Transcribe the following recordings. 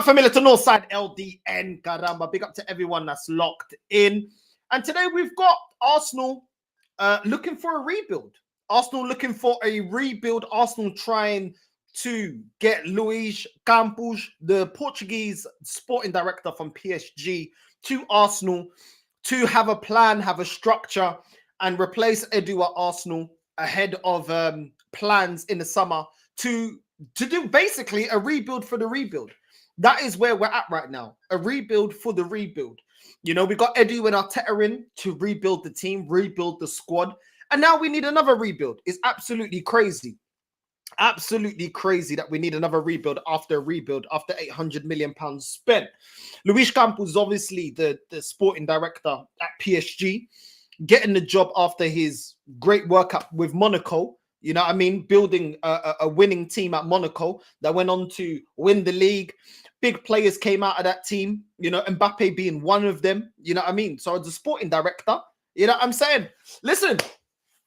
up familiar to Northside LDN, caramba. Big up to everyone that's locked in. And today we've got Arsenal looking for a rebuild. Arsenal looking for a rebuild. Arsenal trying to get Luis Campos, the Portuguese sporting director from PSG, to Arsenal to have a plan, have a structure, and replace Edu at Arsenal ahead of plans in the summer to do basically a rebuild for the rebuild. That is where we're at right now. A rebuild for the rebuild. You know, we got Edu and Arteta in to rebuild the team, rebuild the squad. And now we need another rebuild. It's absolutely crazy. Absolutely crazy that we need another rebuild after £800 million spent. Luis Campos is obviously the sporting director at PSG, getting the job after his great work up with Monaco. You know what I mean? Building a winning team at Monaco that went on to win the league. Big players came out of that team, you know, Mbappe being one of them. You know what I mean? So as a sporting director, you know what I'm saying? Listen,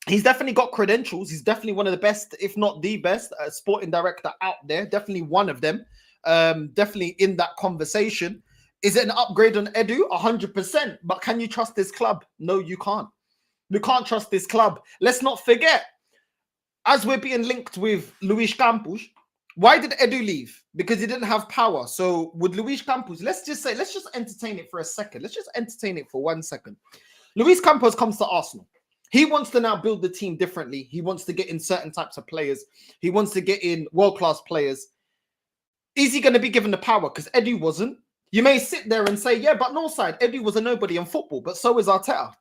he's definitely got credentials. He's definitely one of the best, if not the best, sporting director out there. Definitely one of them. Definitely in that conversation. Is it an upgrade on Edu? 100%. But can you trust this club? No, you can't. You can't trust this club. Let's not forget, as we're being linked with Luis Campos, why did Edu leave? Because he didn't have power. So with Luis Campos, let's just entertain it for a second. Let's just entertain it for 1 second. Luis Campos comes to Arsenal. He wants to now build the team differently. He wants to get in certain types of players. He wants to get in world-class players. Is he going to be given the power? Because Edu wasn't. You may sit there and say, yeah, but Northside, Edu was a nobody in football, but so is Arteta.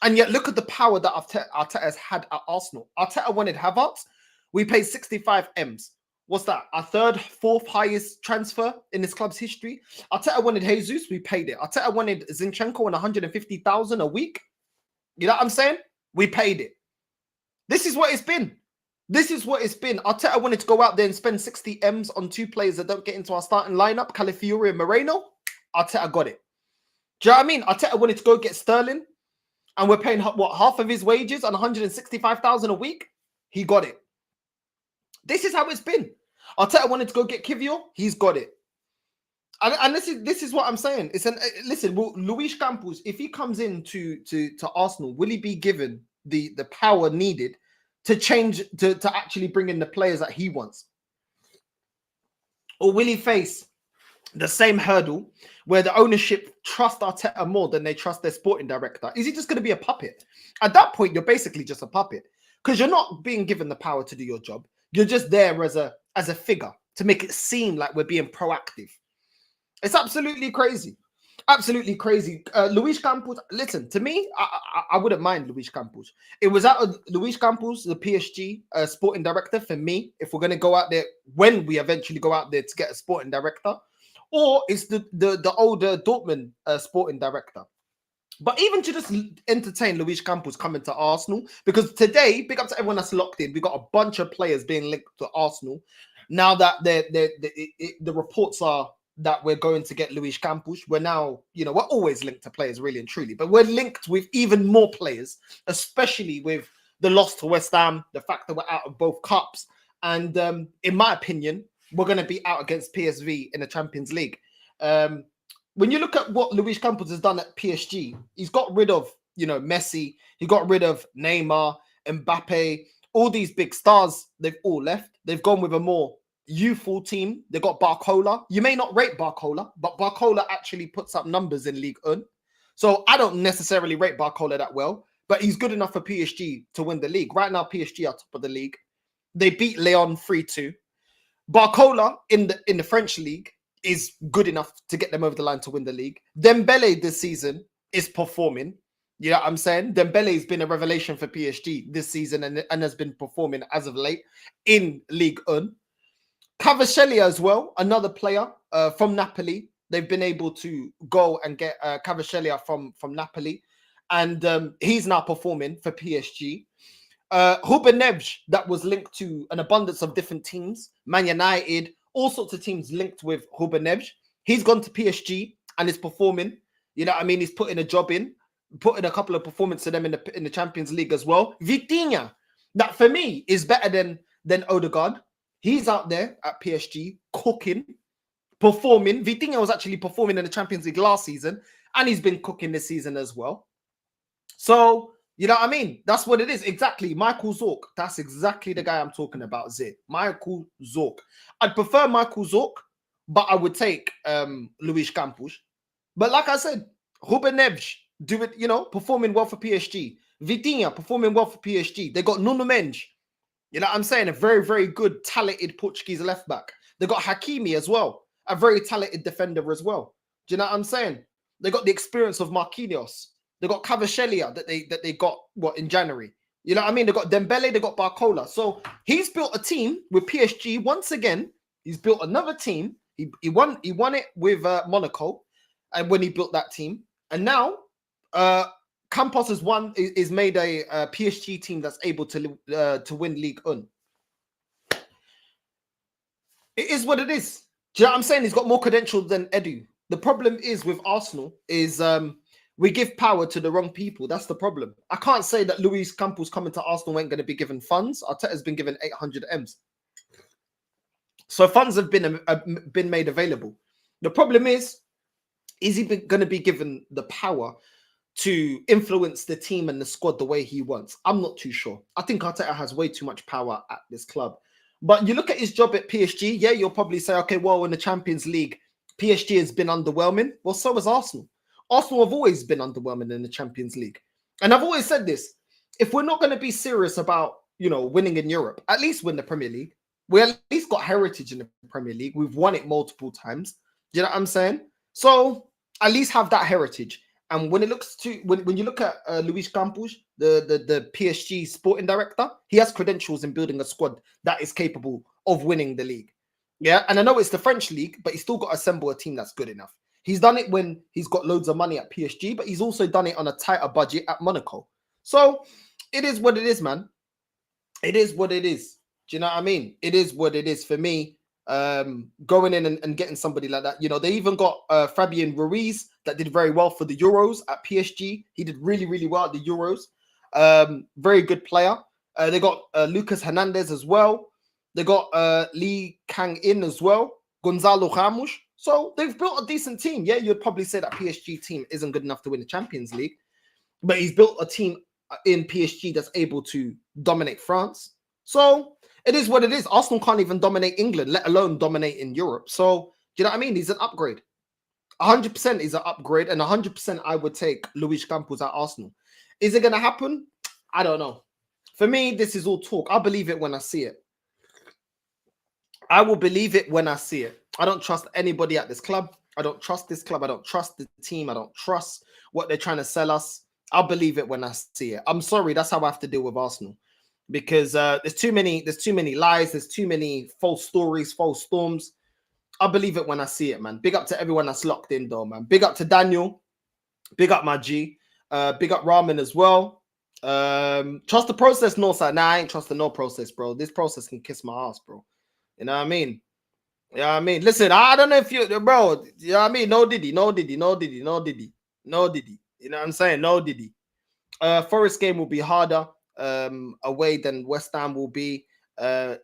And yet look at the power that Arteta has had at Arsenal. Arteta wanted Havertz. We paid 65 M's. What's that? Our third, fourth highest transfer in this club's history. Arteta wanted Jesus. We paid it. Arteta wanted Zinchenko on 150,000 a week. You know what I'm saying? We paid it. This is what it's been. This is what it's been. Arteta wanted to go out there and spend 60 M's on two players that don't get into our starting lineup, Calafiori and Moreno. Arteta got it. Do you know what I mean? Arteta wanted to go get Sterling, and we're paying, what, half of his wages on 165,000 a week? He got it. This is how it's been. Arteta wanted to go get Kivior. He's got it. And this is what I'm saying. Listen. Will Luis Campos, if he comes into to Arsenal, will he be given the power needed to change to actually bring in the players that he wants, or will he face the same hurdle where the ownership trust Arteta more than they trust their sporting director? Is he just going to be a puppet? At that point, you're basically just a puppet because you're not being given the power to do your job. You're just there as a figure to make it seem like we're being proactive. It's absolutely crazy. Absolutely crazy. Luis Campos, listen, to me, I wouldn't mind Luis Campos. It was out of Luis Campos, the PSG sporting director, for me, if we're going to go out there, when we eventually go out there to get a sporting director, or it's the older Dortmund sporting director. But even to just entertain Luis Campos coming to Arsenal, because today, big up to everyone that's locked in, we got a bunch of players being linked to Arsenal. Now that the reports are that we're going to get Luis Campos, we're now, you know, we're always linked to players, really and truly, but we're linked with even more players, especially with the loss to West Ham, the fact that we're out of both cups, and in my opinion, we're going to be out against PSV in the Champions League. When you look at what Luis Campos has done at PSG, he's got rid of, you know, Messi, he got rid of Neymar, Mbappe, all these big stars, they've all left. They've gone with a more youthful team. They got Barcola. You may not rate Barcola, but Barcola actually puts up numbers in Ligue 1. So I don't necessarily rate Barcola that well, but he's good enough for PSG to win the league. Right now, PSG are top of the league. They beat Lyon 3-2. Barcola in the French league is good enough to get them over the line to win the league. Dembele this season is performing. You know what I'm saying? Dembele has been a revelation for PSG this season and has been performing as of late in Ligue 1. Kvaratskhelia as well, another player from Napoli. They've been able to go and get Kvaratskhelia from Napoli, and he's now performing for PSG. Ruben Neves, that was linked to an abundance of different teams, Man United, all sorts of teams linked with Ruben Neves. He's gone to PSG and is performing. You know what I mean? He's putting a job in, putting a couple of performances to them in the Champions League as well. Vitinha, that for me is better than Odegaard. He's out there at PSG cooking, performing. Vitinha was actually performing in the Champions League last season, and he's been cooking this season as well. So, you know what I mean? That's what it is. Exactly. Michael Zorc. That's exactly the guy I'm talking about, Zé. Michael Zorc. I'd prefer Michael Zorc, but I would take Luis Campos. But like I said, Ruben Neves, do it, you know, performing well for PSG. Vitinha, performing well for PSG. They got Nuno Mendes. You know what I'm saying? A very, very good, talented Portuguese left back. They got Hakimi as well, a very talented defender as well. Do you know what I'm saying? They got the experience of Marquinhos. They got Cavachelia that they got in January. You know what I mean? They got Dembele, they got Barcola. So he's built a team with PSG once again. He's built another team. He won it with Monaco, and when he built that team, and now Campos is made a PSG team that's able to win League 1. It is what it is. Do you know what I'm saying? He's got more credentials than Edu. The problem is with Arsenal is we give power to the wrong people. That's the problem. I can't say that Luis Campos coming to Arsenal ain't going to be given funds. Arteta's been given 800 M's. So funds have been made available. The problem is he going to be given the power to influence the team and the squad the way he wants? I'm not too sure. I think Arteta has way too much power at this club. But you look at his job at PSG, yeah, you'll probably say, okay, well, in the Champions League, PSG has been underwhelming. Well, so has Arsenal. Arsenal have always been underwhelming in the Champions League. And I've always said this, if we're not going to be serious about, you know, winning in Europe, at least win the Premier League. We at least got heritage in the Premier League. We've won it multiple times. Do you know what I'm saying? So at least have that heritage. And when it looks to when you look at Luis Campos, the PSG sporting director, he has credentials in building a squad that is capable of winning the league. Yeah, and I know it's the French league, but he's still got to assemble a team that's good enough. He's done it when he's got loads of money at PSG, but he's also done it on a tighter budget at Monaco. So it is what it is, man. It is what it is. Do you know what I mean? It is what it is for me. Going in and getting somebody like that. You know, they even got Fabian Ruiz that did very well for the Euros at PSG. He did really, really well at the Euros. Very good player. They got Lucas Hernandez as well. They got Lee Kang-in as well. Gonzalo Ramos. So they've built a decent team. Yeah, you'd probably say that PSG team isn't good enough to win the Champions League. But he's built a team in PSG that's able to dominate France. So it is what it is. Arsenal can't even dominate England, let alone dominate in Europe. So, do you know what I mean? He's an upgrade. 100% is an upgrade, and 100% I would take Luis Campos at Arsenal. Is it going to happen? I don't know. For me, this is all talk. I'll believe it when I see it. I will believe it when I see it. I don't trust anybody at this club. I don't trust this club. I don't trust the team. I don't trust what they're trying to sell us. I'll believe it when I see it. I'm sorry. That's how I have to deal with Arsenal. Because there's too many lies, there's too many false stories, false storms. I'll believe it when I see it, man. Big up to everyone that's locked in, though, man. Big up to Daniel. Big up my G. Big up Ramen as well. Trust the process, Northside. Nah, I ain't trusting no process, bro. This process can kiss my ass, bro. You know what I mean? You know what I mean? Listen, I don't know if you, bro. You know what I mean? No Diddy, no Diddy, no Diddy, no Diddy, no Diddy. You know what I'm saying? No Diddy. Forest game will be harder away than West Ham will be.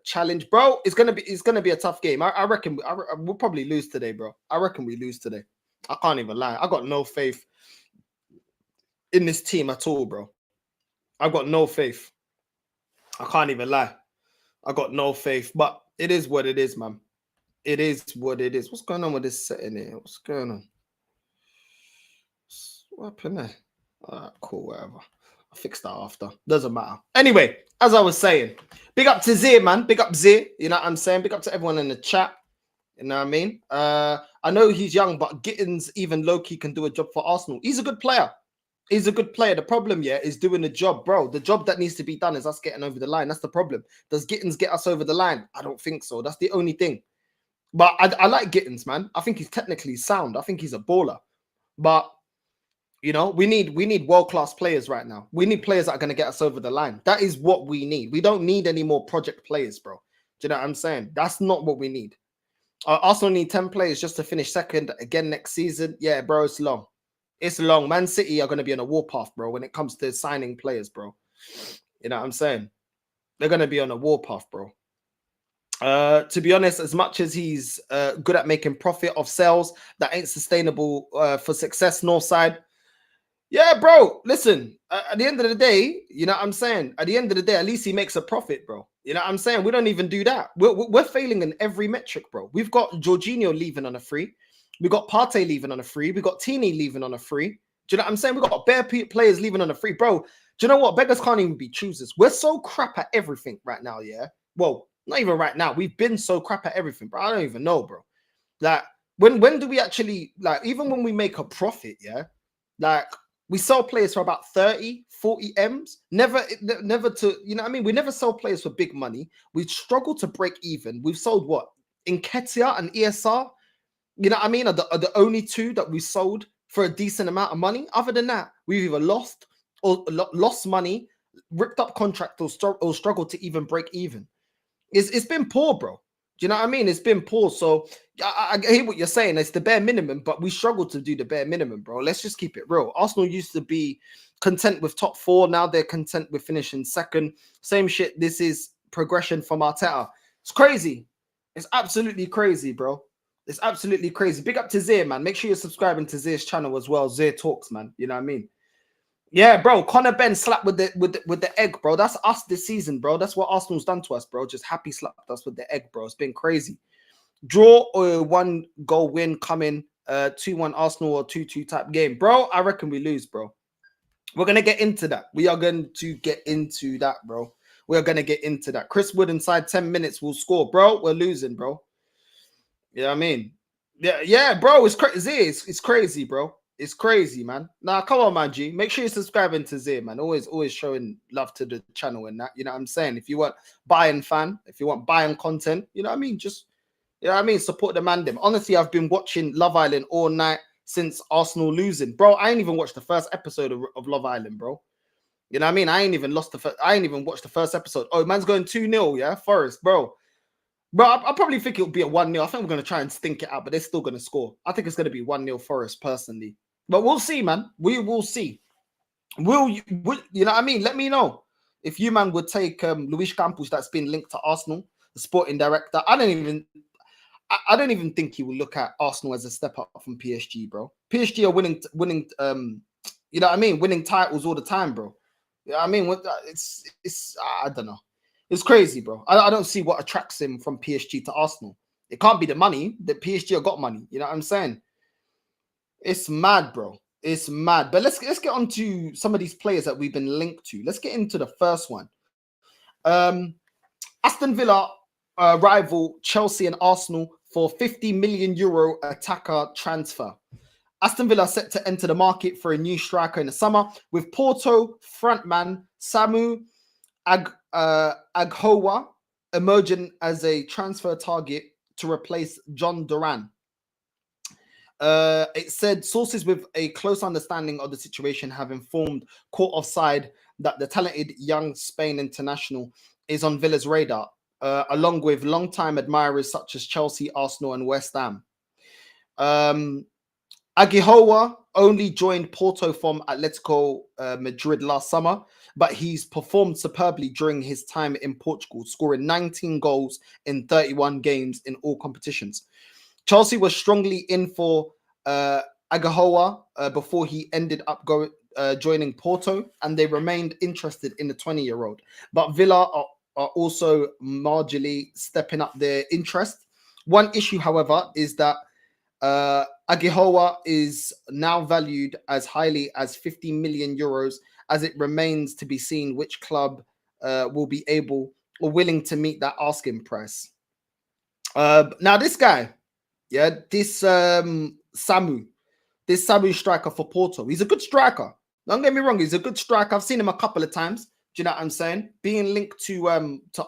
Challenge, bro. It's gonna be a tough game. I reckon we'll probably lose today, bro. I reckon we lose today. I can't even lie. I got no faith in this team at all, bro. I've got no faith. I can't even lie. I got no faith, but it is what it is, man. It is what it is. What's going on with this setting here? What's going on? What happened there? All right, cool, whatever. I'll fix that after. Doesn't matter. Anyway, as I was saying, big up to Zir, man. Big up Zir. You know what I'm saying? Big up to everyone in the chat. You know what I mean? I know he's young, but Gittins, even low-key, can do a job for Arsenal. He's a good player. He's a good player. The problem, yeah, is doing the job, bro. The job that needs to be done is us getting over the line. That's the problem. Does Gittins get us over the line? I don't think so. That's the only thing. But I like Gittins, man. I think he's technically sound. I think he's a baller. But you know, we need world-class players right now. We need players that are going to get us over the line. That is what we need. We don't need any more project players, bro. Do you know what I'm saying? That's not what we need. Arsenal need 10 players just to finish second again next season. Yeah, bro, it's long. It's long. Man City are going to be on a warpath, bro, when it comes to signing players, bro. You know what I'm saying? They're going to be on a warpath, bro. To be honest, as much as he's good at making profit of sales, that ain't sustainable for success. North side. Yeah, bro. Listen, at the end of the day, you know what I'm saying? At the end of the day, at least he makes a profit, bro. You know what I'm saying? We don't even do that. We're failing in every metric, bro. We've got Jorginho leaving on a free. We got Partey leaving on a free. We got Tini leaving on a free. Do you know what I'm saying? We got bare players leaving on a free, bro. Do you know what? Beggars can't even be choosers. We're so crap at everything right now, yeah? Well, not even right now. We've been so crap at everything, bro. I don't even know, bro. Like, when do we actually, like, even when we make a profit, yeah? Like, we sell players for about 30, 40 M's. Never to, you know what I mean? We never sell players for big money. We struggle to break even. We've sold what? Nketiah and ESR, you know what I mean? Are the only two that we sold for a decent amount of money. Other than that, we've either lost money, ripped up contract, or struggled to even break even. It's been poor, bro. Do you know what I mean? It's been poor. So I hear what you're saying. It's the bare minimum, but we struggle to do the bare minimum, bro. Let's just keep it real. Arsenal used to be content with top 4. Now they're content with finishing second. Same shit. This is progression from Arteta. It's crazy. It's absolutely crazy, bro. It's absolutely crazy. Big up to Zir, man. Make sure you're subscribing to Zir's channel as well. Zir Talks, man. You know what I mean? Yeah, bro. Connor Ben slapped with the egg, bro. That's us this season, bro. That's what Arsenal's done to us, bro. Just happy slapped us with the egg, bro. It's been crazy. Draw or 1 goal win coming, 2-1 Arsenal or 2-2 type game, bro. I reckon we lose, bro. We're gonna get into that. We are going to get into that, bro. We are gonna get into that. Chris Wood inside 10 minutes will score, bro. We're losing, bro. You know what I mean? Yeah, bro. It's crazy. It's crazy, bro. It's crazy, man. Nah, come on, man, G. Make sure you're subscribing to Zir, man. Always showing love to the channel and that. You know what I'm saying? If you want Bayern fan, if you want Bayern content, you know what I mean? Just, you know what I mean? Support the man them. Honestly, I've been watching Love Island all night since Arsenal losing. Bro, I ain't even watched the first episode of Love Island, bro. You know what I mean? I ain't even watched the first episode. Oh, man's going 2-0, yeah? Forest, bro. Bro, I probably think it'll be a 1-0. I think we're going to try and stink it out, but they're still going to score. I think it's going to be 1-0 Forest, personally. But we'll see, man. We will see. You know what I mean? Let me know if you, man, would take Luis Campos, that's been linked to Arsenal, the sporting director. I don't even think he will look at Arsenal as a step up from PSG, bro. PSG are winning, you know what I mean? Winning titles all the time, bro. You know what I mean? It's I don't know. It's crazy, bro. I don't see what attracts him from PSG to Arsenal. It can't be the money. The PSG have got money. You know what I'm saying? It's mad, bro. It's mad. But let's get on to some of these players that we've been linked to. Let's get into the first one. Aston Villa rival Chelsea and Arsenal for 50 million euro attacker transfer. Aston Villa set to enter the market for a new striker in the summer, with Porto frontman Samu Aghowa emerging as a transfer target to replace John Duran. It said sources with a close understanding of the situation have informed Court Offside that the talented young Spain international is on Villa's radar, along with long-time admirers such as Chelsea, Arsenal, and West Ham. Aguihoa only joined Porto from Atletico Madrid last summer, but he's performed superbly during his time in Portugal, scoring 19 goals in 31 games in all competitions. Chelsea was strongly in for Aguihoa before he ended up joining Porto, and they remained interested in the 20-year-old. But Villa are also marginally stepping up their interest. One issue, however, is that Aguihoa is now valued as highly as 50 million euros, as it remains to be seen which club will be able or willing to meet that asking price. Now, this guy, this Samu striker for Porto, he's a good striker. Don't get me wrong, he's a good striker. I've seen him a couple of times. Do you know what I'm saying? Being linked to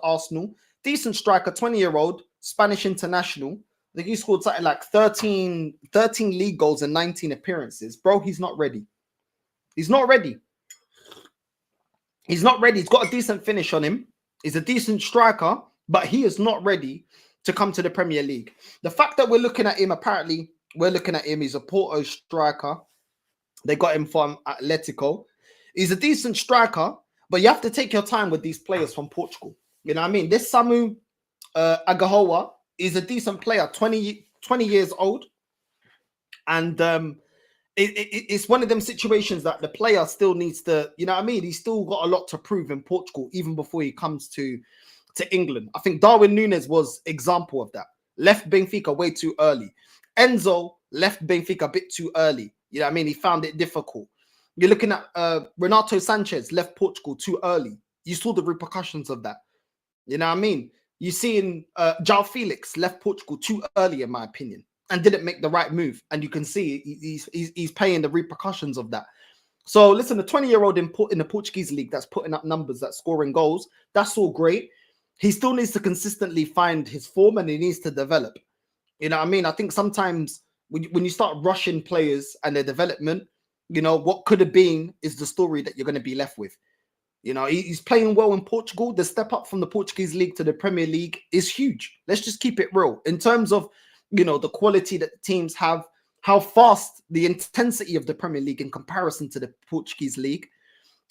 Arsenal, decent striker, 20-year-old, Spanish international. I think he scored something like 13 league goals and 19 appearances. Bro, he's not ready. He's not ready. He's not ready. He's got a decent finish on him. He's a decent striker, but he is not ready to come to the Premier League. The fact that we're looking at him, apparently, he's a Porto striker. They got him from Atletico. He's a decent striker, but you have to take your time with these players from Portugal. You know what I mean? This Samu Agahowa is a decent player, 20 years old. And it's one of them situations that the player still needs to, you know what I mean? He's still got a lot to prove in Portugal, even before he comes to England. I think Darwin Núñez was example of that. Left Benfica way too early. Enzo left Benfica a bit too early. You know what I mean? He found it difficult. You're looking at Renato Sanchez left Portugal too early. You saw the repercussions of that. You know what I mean? You see in João Felix left Portugal too early, in my opinion, and didn't make the right move. And you can see he's paying the repercussions of that. So listen, a 20-year-old in the Portuguese league that's putting up numbers, that's scoring goals, that's all great. He still needs to consistently find his form and he needs to develop. You know what I mean? I think sometimes when you start rushing players and their development, you know, what could have been is the story that you're going to be left with. You know, he's playing well in Portugal. The step up from the Portuguese league to the Premier League is huge. Let's just keep it real. In terms of, you know, the quality that the teams have, how fast the intensity of the Premier League in comparison to the Portuguese league,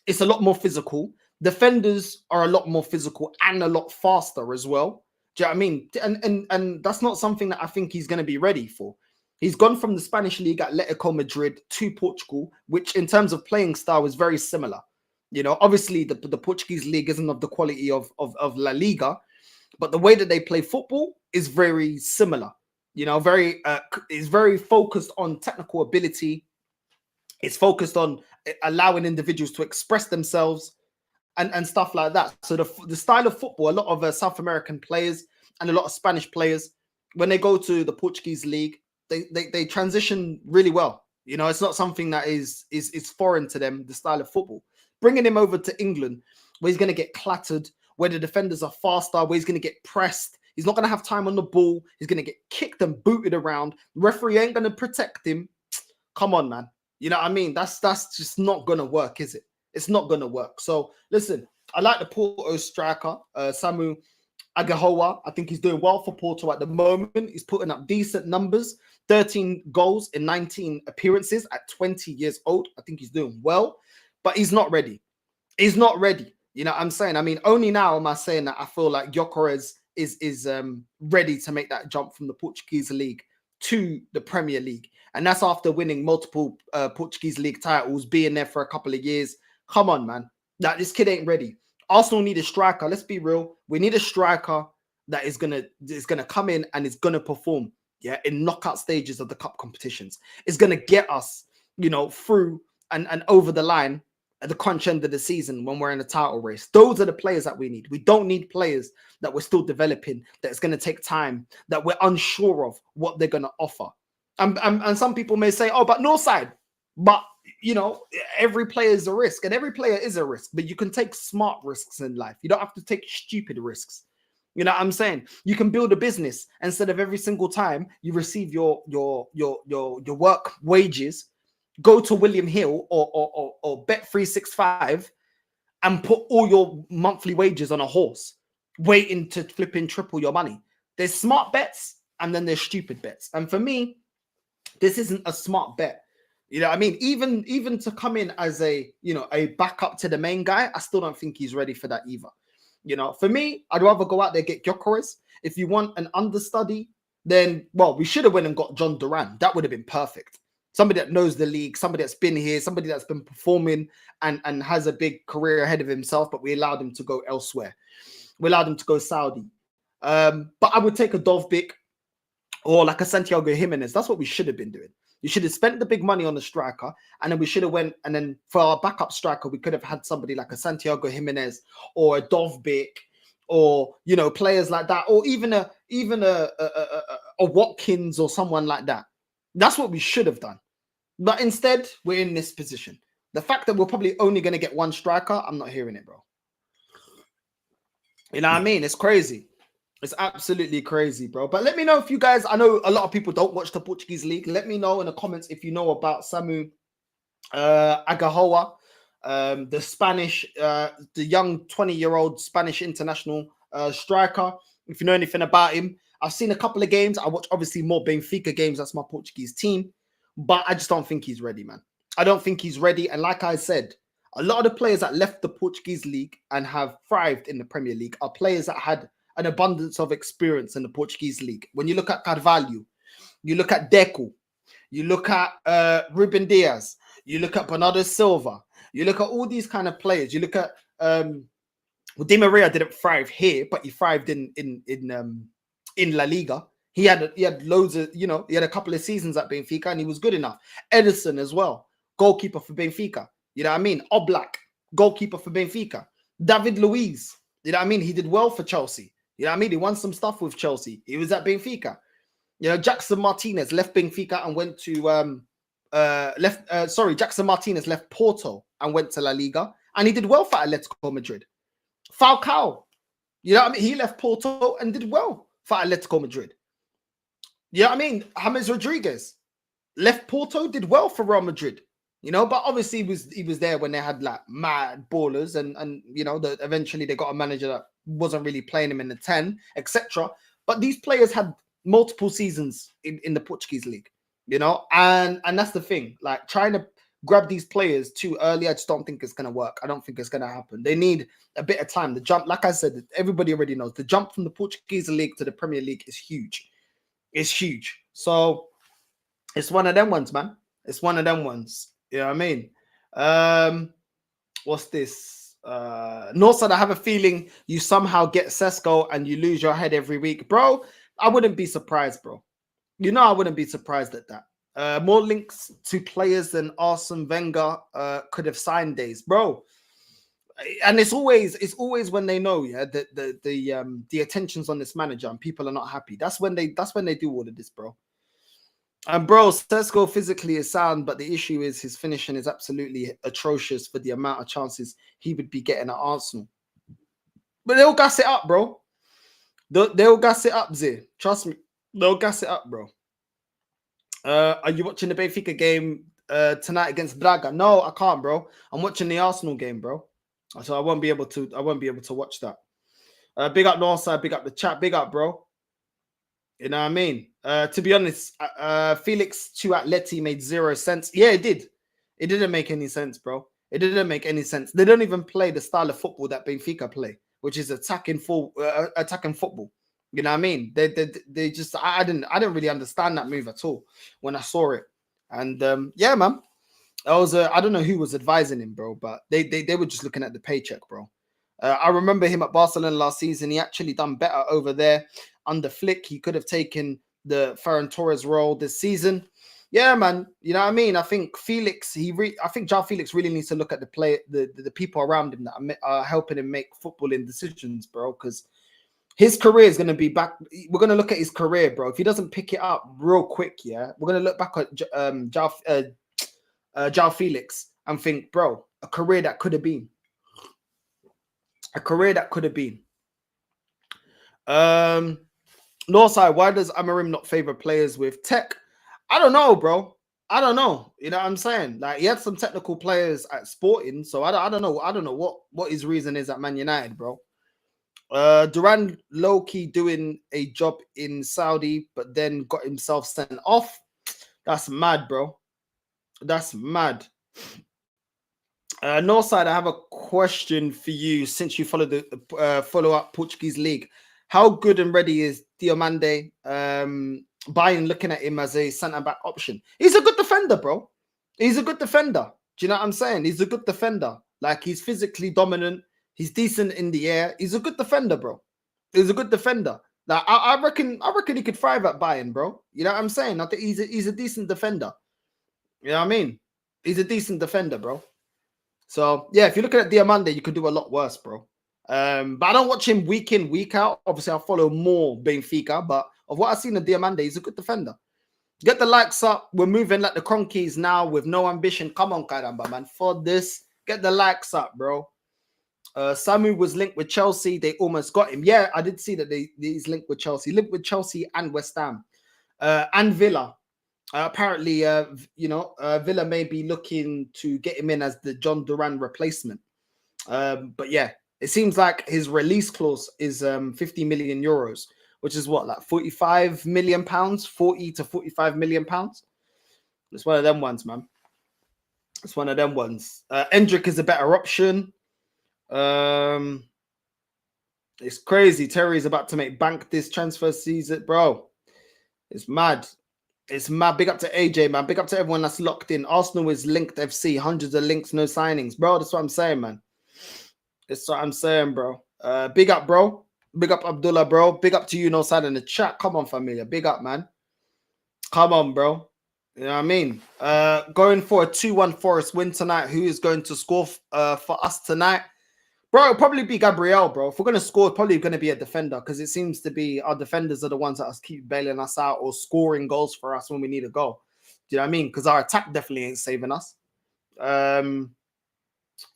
it's a lot more physical. Defenders are a lot more physical and a lot faster as well. Do you know what I mean? And that's not something that I think he's going to be ready for. He's gone from the Spanish league, Atletico Madrid, to Portugal, which in terms of playing style is very similar. You know, obviously the Portuguese league isn't of the quality of La Liga, but the way that they play football is very similar. You know, is very focused on technical ability. It's focused on allowing individuals to express themselves and stuff like that. So the style of football, a lot of South American players and a lot of Spanish players, when they go to the Portuguese league, they transition really well. You know, it's not something that is foreign to them, the style of football. Bringing him over to England, where he's going to get clattered, where the defenders are faster, where he's going to get pressed. He's not going to have time on the ball. He's going to get kicked and booted around. The referee ain't going to protect him. Come on, man. You know what I mean? That's just not going to work, is it? It's not going to work. So, listen, I like the Porto striker, Samu Agahowa. I think he's doing well for Porto at the moment. He's putting up decent numbers, 13 goals in 19 appearances at 20 years old. I think he's doing well. But he's not ready. He's not ready. You know what I'm saying? I mean, only now am I saying that I feel like Gyökeres is ready to make that jump from the Portuguese league to the Premier League. And that's after winning multiple Portuguese league titles, being there for a couple of years. Come on, man. That this kid ain't ready. Arsenal need a striker. Let's be real. We need a striker that is gonna come in and is gonna perform. Yeah, in knockout stages of the cup competitions. It's gonna get us, you know, through and over the line at the crunch end of the season when we're in a title race. Those are the players that we need. We don't need players that we're still developing, that it's going to take time, that we're unsure of what they're going to offer. And some people may say, oh, but no side. But, you know, every player is a risk, and every player is a risk, but you can take smart risks in life. You don't have to take stupid risks. You know what I'm saying? You can build a business instead of every single time you receive your work wages, go to William Hill or Bet365 and put all your monthly wages on a horse, waiting to flipping triple your money. There's smart bets and then there's stupid bets. And for me, this isn't a smart bet. You know what I mean? Even to come in as a backup to the main guy, I still don't think he's ready for that either. You know, for me, I'd rather go out there, get Gyökeres. If you want an understudy, then, well, we should have went and got John Duran. That would have been perfect. Somebody that knows the league, somebody that's been here, somebody that's been performing and has a big career ahead of himself, but we allowed him to go elsewhere. We allowed him to go Saudi. But I would take a Dovbyk or like a Santiago Jimenez. That's what we should have been doing. You should have spent the big money on the striker, and then we should have went, and then for our backup striker, we could have had somebody like a Santiago Jimenez or a Dovbyk, or, you know, players like that, or even a Watkins or someone like that. That's what we should have done. But instead, we're in this position. The fact that we're probably only going to get one striker, I'm not hearing it, bro. You know what I mean? It's crazy. It's absolutely crazy, bro. But let me know if you guys, I know a lot of people don't watch the Portuguese league. Let me know in the comments if you know about Samu Agahowa, the Spanish, the young 20-year-old Spanish international striker. If you know anything about him. I've seen a couple of games. I watch obviously more Benfica games. That's my Portuguese team. But I just don't think he's ready, man. I don't think he's ready. And like I said, a lot of the players that left the Portuguese league and have thrived in the Premier League are players that had an abundance of experience in the Portuguese league. When you look at Carvalho, you look at Deco, you look at Ruben Diaz, you look at Bernardo Silva, you look at all these kind of players. You look at Di Maria didn't thrive here, but he thrived in La Liga. He had loads of, he had a couple of seasons at Benfica and he was good enough. Edison as well, goalkeeper for Benfica. You know what I mean? Oblak, goalkeeper for Benfica. David Luiz, you know what I mean? He did well for Chelsea. You know what I mean? He won some stuff with Chelsea. He was at Benfica. Jackson Martinez left Benfica and went to Jackson Martinez left Porto and went to La Liga, and he did well for Atletico Madrid. Falcao, you know what I mean? He left Porto and did well for Atletico Madrid. You know what I mean? James Rodriguez left Porto, did well for Real Madrid. But obviously he was there when they had like mad ballers, and eventually they got a manager that wasn't really playing him in the 10, etc. But these players had multiple seasons in the Portuguese league, and that's the thing. Like, trying to grab these players too early, I just don't think it's gonna work. I don't think it's gonna happen. They need a bit of time. The jump, like I said, everybody already knows, the jump from the Portuguese league to the Premier League is huge. It's huge. So it's one of them ones, man. It's one of them ones. You know what I mean? What's this? Northside, I have a feeling you somehow get Sesko and you lose your head every week. Bro, I wouldn't be surprised, bro. I wouldn't be surprised at that. More links to players than Arsene Wenger could have signed days, bro. And it's always when they know, that the attention's on this manager and people are not happy. That's when they do all of this, bro. And bro, Sesko physically is sound, but the issue is his finishing is absolutely atrocious for the amount of chances he would be getting at Arsenal. But they'll gas it up, bro. They'll gas it up, Zee. Trust me, they'll gas it up, bro. Are you watching the Benfica game tonight against Braga? No, I can't, bro. I'm watching the Arsenal game, bro. So I won't be able to watch that. Big up Northside, big up the chat, big up, bro. You know what I mean? To be honest, Felix to Atleti made 0 sense. Yeah, it did. It didn't make any sense, bro. It didn't make any sense. They don't even play the style of football that Benfica play, which is attacking football. You know what I mean? They just, I didn't really understand that move at all when I saw it. And yeah, man, I don't know who was advising him, bro, but they were just looking at the paycheck, bro. I remember him at Barcelona last season. He actually done better over there under Flick. He could have taken the Ferran Torres role this season. Yeah, man. You know what I mean? I think Felix, I think João Felix really needs to look at the people around him that are helping him make footballing decisions, bro, because his career is going to be back. We're going to look at his career, bro. If he doesn't pick it up real quick, we're going to look back at João Felix and think, bro, a career that could have been. A career that could have been. Northside, why does Amorim not favor players with tech? I don't know, bro. I don't know. You know what I'm saying? Like, he had some technical players at Sporting, so I don't know. I don't know what his reason is at Man United, bro. Duran low-key doing a job in Saudi, but then got himself sent off. That's mad, bro. That's mad. Northside, I have a question for you. Since you follow the follow-up Portuguese league, how good and ready is Diomande? Bayern looking at him as a centre-back option. He's a good defender, bro. He's a good defender. Do you know what I'm saying? He's a good defender. Like, he's physically dominant. He's decent in the air. He's a good defender, bro. He's a good defender. Like, I reckon he could thrive at Bayern, bro. You know what I'm saying? I think he's a decent defender. You know what I mean? He's a decent defender, bro. So, yeah, if you're looking at Diamande, you could do a lot worse, bro. But I don't watch him week in, week out. Obviously, I follow more Benfica, but of what I've seen of Diamande, he's a good defender. Get the likes up. We're moving like the Cronkies now with no ambition. Come on, Caramba, man. For this, get the likes up, bro. Samu was linked with Chelsea. They almost got him. Yeah, I did see that he's linked with Chelsea. Linked with Chelsea and West Ham. And Villa. Apparently, Villa may be looking to get him in as the John Duran replacement. But yeah, it seems like his release clause is 50 million euros, which is what, like 45 million pounds, 40 to 45 million pounds. It's one of them ones, man. It's one of them ones. Endrick is a better option. It's crazy. Terry's about to make bank this transfer season, bro. It's mad. It's mad. Big up to AJ, man. Big up to everyone that's locked in. Arsenal is linked FC. Hundreds of links, no signings. Bro, that's what I'm saying, man. That's what I'm saying, bro. Big up, bro. Big up, Abdullah, bro. Big up to you, no side in the chat. Come on, familia. Big up, man. Come on, bro. You know what I mean? Going for a 2-1 Forest win tonight. Who is going to score for us tonight? Bro, it'll probably be Gabriel, bro. If we're going to score, it's probably going to be a defender because it seems to be our defenders are the ones that keep bailing us out or scoring goals for us when we need a goal. Do you know what I mean? Because our attack definitely ain't saving us. But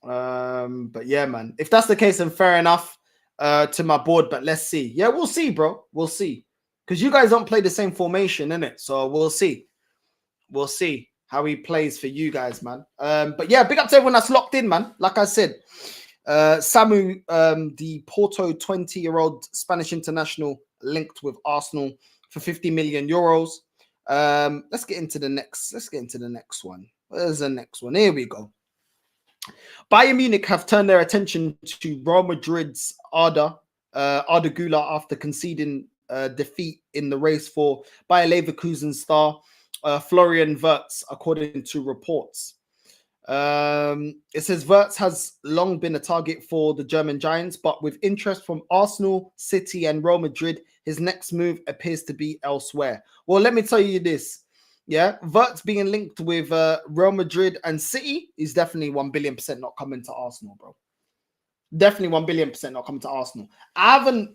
yeah, man. If that's the case, then fair enough to my board. But let's see. Yeah, we'll see, bro. We'll see. Because you guys don't play the same formation, innit? So we'll see. We'll see how he plays for you guys, man. But yeah, big up to everyone that's locked in, man. Like I said, Samu, the Porto 20-year-old Spanish international, linked with Arsenal for 50 million euros. Let's get into the next. Let's get into the next one. Where's the next one? Here we go. Bayern Munich have turned their attention to Real Madrid's Arda Güler after conceding defeat in the race for Bayer Leverkusen star Florian Wirtz, according to reports. It says Wirtz has long been a target for the German Giants, but with interest from Arsenal, City, and Real Madrid, his next move appears to be elsewhere. Well, let me tell you this. Yeah, Wirtz being linked with Real Madrid and City is definitely 1 billion % not coming to Arsenal, bro. Definitely 1 billion % not coming to Arsenal.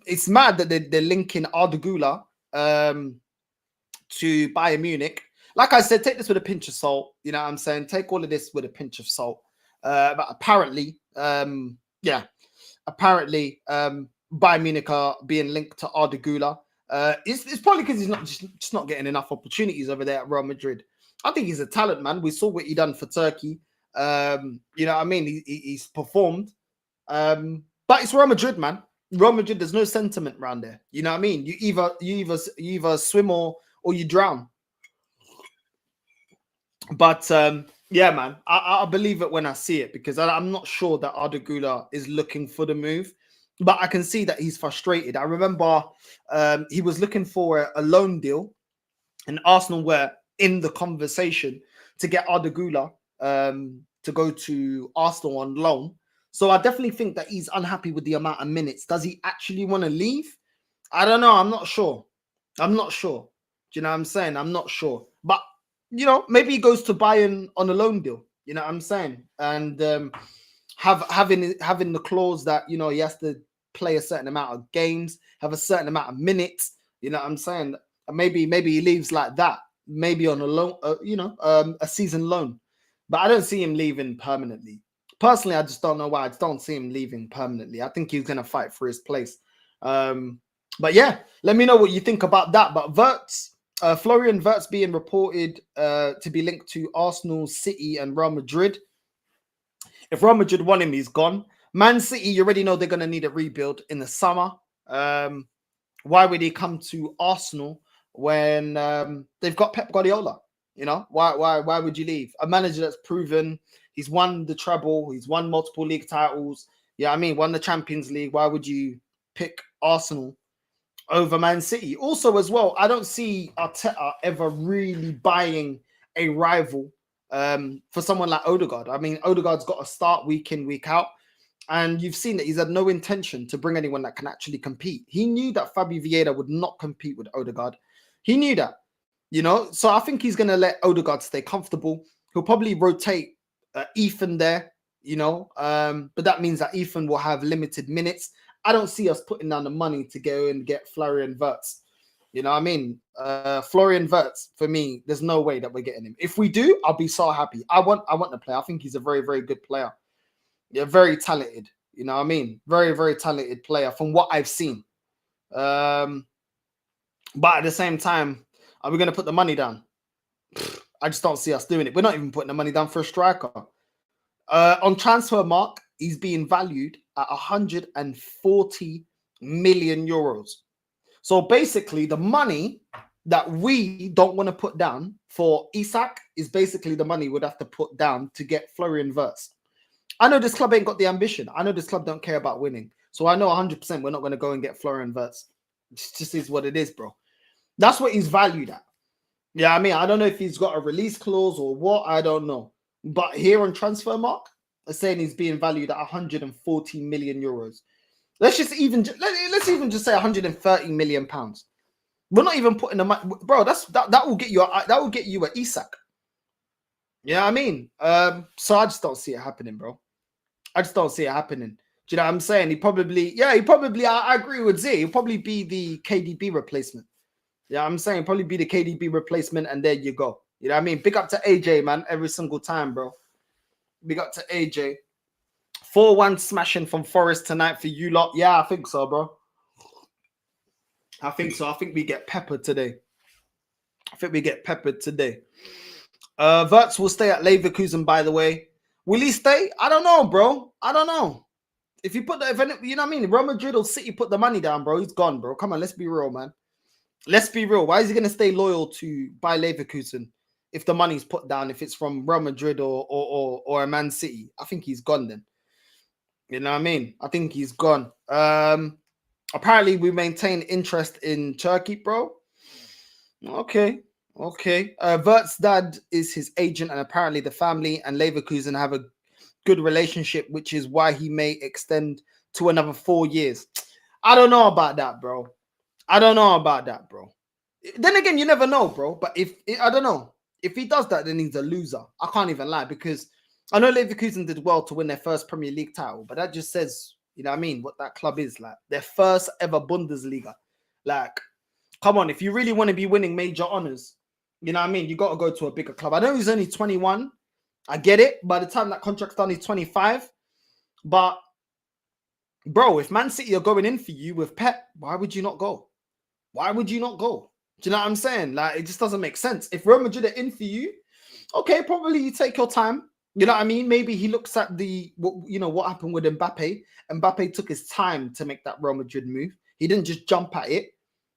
It's mad that they're linking Arda Güler to Bayern Munich. Like I said, take this with a pinch of salt. You know what I'm saying? Take all of this with a pinch of salt. But apparently, Bayern Munich are being linked to Arda Güler. It's probably because he's not just not getting enough opportunities over there at Real Madrid. I think he's a talent, man. We saw what he done for Turkey. You know what I mean? He's performed. But it's Real Madrid, man. Real Madrid, there's no sentiment around there. You know what I mean? You either swim or you drown. But yeah, man, I believe it when I see it because I'm not sure that Arda Güler is looking for the move. But I can see that he's frustrated. I remember he was looking for a loan deal, and Arsenal were in the conversation to get Arda Güler to go to Arsenal on loan. So I definitely think that he's unhappy with the amount of minutes. Does he actually want to leave? I don't know. I'm not sure. Do you know what I'm saying? I'm not sure. But, you know, maybe he goes to Bayern on a loan deal. You know what I'm saying? And having the clause that, you know, he has to play a certain amount of games, have a certain amount of minutes. You know what I'm saying? Maybe he leaves like that. Maybe on a loan, a season loan. But I don't see him leaving permanently. Personally, I just don't know why. I just don't see him leaving permanently. I think he's going to fight for his place. But yeah, let me know what you think about that. But Wirtz, Florian Wirtz being reported to be linked to Arsenal, City, and Real Madrid. If Real Madrid want him, he's gone. Man City, you already know they're going to need a rebuild in the summer. Why would he come to Arsenal when they've got Pep Guardiola? You know, why would you leave? A manager that's proven he's won the treble, he's won multiple league titles. Yeah, I mean, won the Champions League. Why would you pick Arsenal over Man City? Also, as well, I don't see Arteta ever really buying a rival for someone like Odegaard. I mean, Odegaard's got to start week in, week out. And you've seen that he's had no intention to bring anyone that can actually compete. He knew that Fabio Vieira would not compete with Odegaard. He knew that, you know. So I think he's going to let Odegaard stay comfortable. He'll probably rotate Ethan there, you know. But that means that Ethan will have limited minutes. I don't see us putting down the money to go and get Florian Wirtz. You know what I mean? Florian Wirtz, for me, there's no way that we're getting him. If we do, I'll be so happy. I want the player. I think he's a very, very good player. Yeah, very talented. You know what I mean? Very, very talented player from what I've seen. But at the same time, are we going to put the money down? I just don't see us doing it. We're not even putting the money down for a striker. On transfer mark, he's being valued at 140 million euros. So basically, the money that we don't want to put down for Isak is basically the money we'd have to put down to get Florian Wirtz. I know this club ain't got the ambition. I know this club don't care about winning. So I know 100% we're not going to go and get Florian Wirtz. It just is what it is, bro. That's what he's valued at. Yeah, I mean, I don't know if he's got a release clause or what. I don't know. But here on Transfermarkt, they're saying he's being valued at 140 million euros. Let's even just say 130 million pounds. We're not even putting the money, bro. That will get you an Isak. You know what I mean? So I just don't see it happening, bro. I just don't see it happening. Do you know what I'm saying? I agree with Z. He'll probably be the KDB replacement. Yeah, I'm saying probably be the KDB replacement, and there you go. You know what I mean? Big up to AJ, man, every single time, bro. Big up to AJ. 4-1 smashing from Forest tonight for you lot. Yeah, I think so, bro. I think so. I think we get peppered today. Wirtz will stay at Leverkusen, by the way. Will he stay? I don't know, bro. I don't know. If you put you know what I mean? Real Madrid or City put the money down, bro. He's gone, bro. Come on, let's be real, man. Let's be real. Why is he going to stay loyal to Bayer Leverkusen if the money's put down, if it's from Real Madrid or a Man City? I think he's gone then. You know what I mean? I think he's gone. Apparently, we maintain interest in Turkey, bro. Okay. Wirtz's dad is his agent, and apparently the family and Leverkusen have a good relationship, which is why he may extend to another 4 years. I don't know about that, bro. Then again, you never know, bro. But I don't know. If he does that, then he's a loser. I can't even lie, because I know Leverkusen did well to win their first Premier League title, but that just says, you know what I mean, what that club is like. Their first ever Bundesliga. Like, come on, if you really want to be winning major honors, you know what I mean, you got to go to a bigger club. I know he's only 21. I get it. By the time that contract's done, he's 25. But, bro, if Man City are going in for you with Pep, why would you not go? Do you know what I'm saying? Like, it just doesn't make sense. If Real Madrid are in for you, okay, probably you take your time. You know what I mean? Maybe he looks at what happened with Mbappe. Mbappe took his time to make that Real Madrid move. He didn't just jump at it.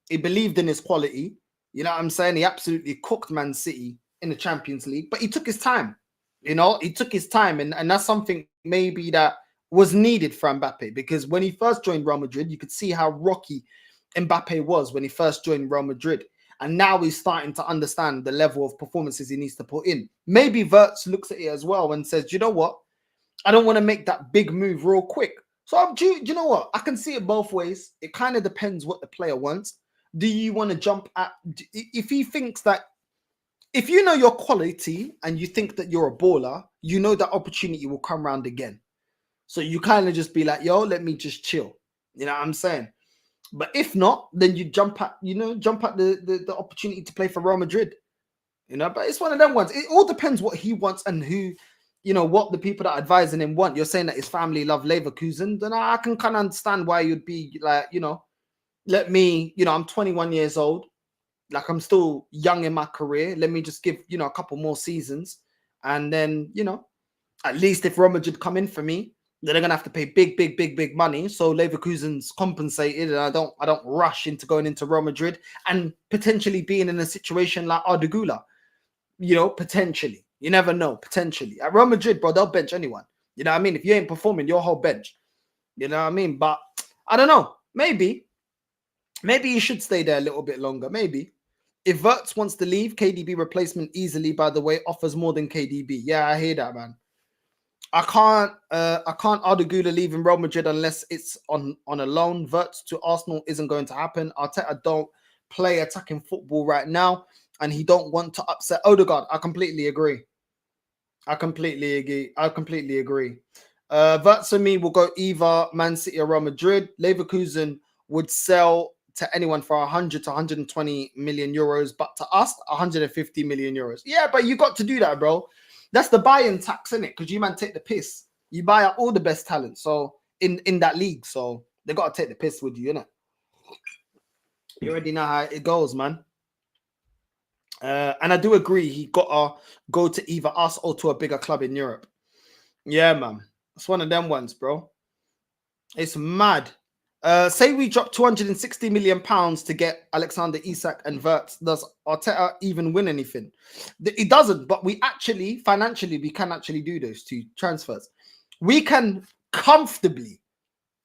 He believed in his quality. You know what I'm saying? He absolutely cooked Man City in the Champions League, but he took his time. You know, he took his time, and that's something maybe that was needed for Mbappe, because when he first joined Real Madrid, you could see how rocky Mbappe was when he first joined Real Madrid. And now he's starting to understand the level of performances he needs to put in. Maybe Wirtz looks at it as well and says, you know what? I don't want to make that big move real quick. So do you know what? I can see it both ways. It kind of depends what the player wants. Do you want to jump at... If he thinks that... If you know your quality and you think that you're a baller, you know that opportunity will come around again. So you kind of just be like, yo, let me just chill. You know what I'm saying? But if not, then you jump at the opportunity to play for Real Madrid. You know, but it's one of them ones. It all depends what he wants and who, you know, what the people that are advising him want. You're saying that his family love Leverkusen, then I can kind of understand why you'd be like, you know, let me, you know, I'm 21 years old. Like, I'm still young in my career. Let me just give, you know, a couple more seasons. And then, you know, at least if Real Madrid come in for me, they're gonna have to pay big money. So Leverkusen's compensated, and I don't rush into going into Real Madrid and potentially being in a situation like Arda Güler. You know, potentially. You never know. Potentially. At Real Madrid, bro, they'll bench anyone. You know what I mean? If you ain't performing, your whole bench. You know what I mean? But I don't know. Maybe you should stay there a little bit longer. Maybe. If Wirtz wants to leave, KDB replacement easily, by the way, offers more than KDB. Yeah, I hear that, man. I can't Arda Güler leaving Real Madrid unless it's on a loan. Wirtz to Arsenal isn't going to happen. Arteta don't play attacking football right now, and he don't want to upset Odegaard. I completely agree. Wirtz and me will go either Man City or Real Madrid. Leverkusen would sell to anyone for 100 to 120 million euros, but to us, 150 million euros. Yeah, but you got to do that, bro. That's the buy-in tax, isn't it? Because you man take the piss. You buy out all the best talent. So in that league, so they got to take the piss with you, innit? You already know how it goes, man. And I do agree, he got to go to either us or to a bigger club in Europe. Yeah, man. It's one of them ones, bro. It's mad. Say we drop 260 million pounds to get Alexander Isak and Wirtz. Does Arteta even win anything? It doesn't, but we actually, financially, we can actually do those two transfers. We can comfortably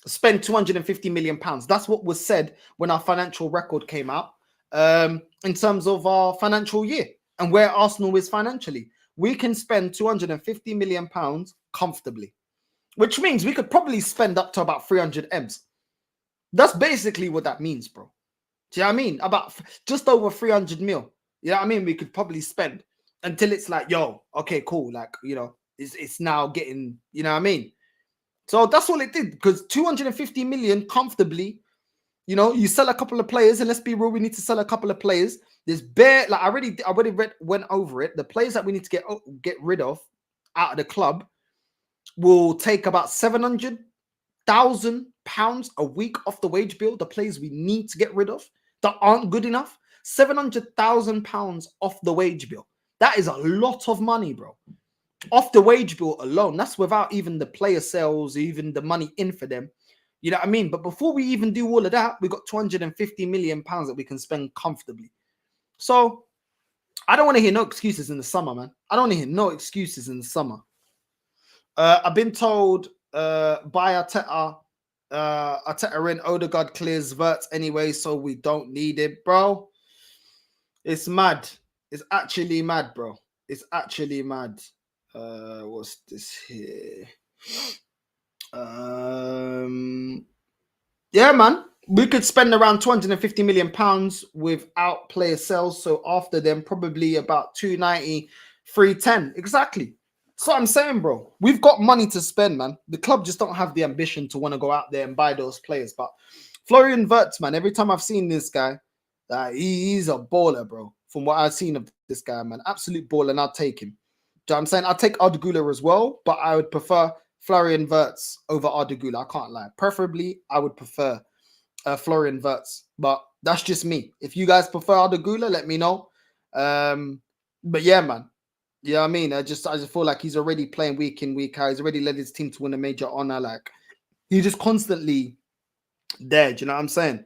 spend 250 million pounds. That's what was said when our financial record came out, in terms of our financial year and where Arsenal is financially. We can spend 250 million pounds comfortably, which means we could probably spend up to about 300 M's. That's basically what that means, bro. Do you know what I mean? About just over 300 mil. You know what I mean? We could probably spend until it's like, yo, okay, cool. Like, you know, it's now getting, you know what I mean? So that's all it did, because 250 million comfortably, you know, you sell a couple of players, and let's be real, we need to sell a couple of players. There's like I already went over it. The players that we need to get rid of out of the club will take about 700,000 pounds a week off the wage bill. The players we need to get rid of that aren't good enough, 700,000 pounds off the wage bill. That is a lot of money, bro. Off the wage bill alone. That's without even the player sales, even the money in for them. You know what I mean? But before we even do all of that, we got 250 million pounds that we can spend comfortably. So I don't want to hear no excuses in the summer, man. I don't want to hear no excuses in the summer. I've been told by Arteta in Odegaard clears Wirtz anyway, so we don't need it, bro. It's mad. It's actually mad, bro. It's actually mad. What's this here? Yeah, man. We could spend around 250 million pounds without player sales. So after them, probably about 290, 310. Exactly. That's what I'm saying, bro. We've got money to spend, man. The club just don't have the ambition to want to go out there and buy those players. But Florian Wirtz, man, every time I've seen this guy, he's a baller, bro. From what I've seen of this guy, man. Absolute baller, and I'll take him. Do you know what I'm saying? I'll take Ardagula as well, but I would prefer Florian Wirtz over Ardagula. I can't lie. Preferably, I would prefer Florian Wirtz, but that's just me. If you guys prefer Ardagula, let me know. But yeah, man. You know what I mean? I just feel like he's already playing week in, week out. He's already led his team to win a major honor. Like, he's just constantly there. Do you know what I'm saying?